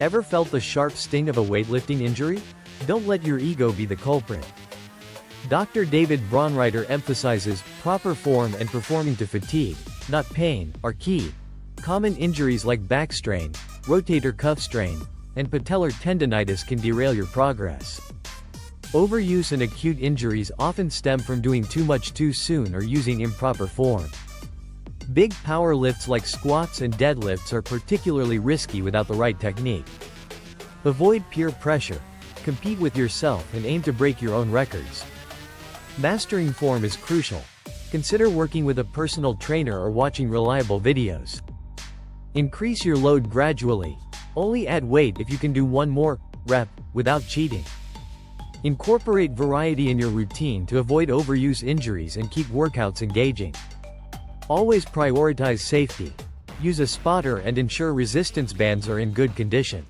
Ever felt the sharp sting of a weightlifting injury? Don't let your ego be the culprit. Dr. David Braunreiter emphasizes, proper form and performing to fatigue, not pain, are key. Common injuries like back strain, rotator cuff strain, and patellar tendonitis can derail your progress. Overuse and acute injuries often stem from doing too much too soon or using improper form. Big power lifts like squats and deadlifts are particularly risky without the right technique. Avoid peer pressure. Compete with yourself and aim to break your own records. Mastering form is crucial. Consider working with a personal trainer or watching reliable videos. Increase your load gradually. Only add weight if you can do one more rep without cheating. Incorporate variety in your routine to avoid overuse injuries and keep workouts engaging. Always prioritize safety. Use a spotter and ensure resistance bands are in good condition.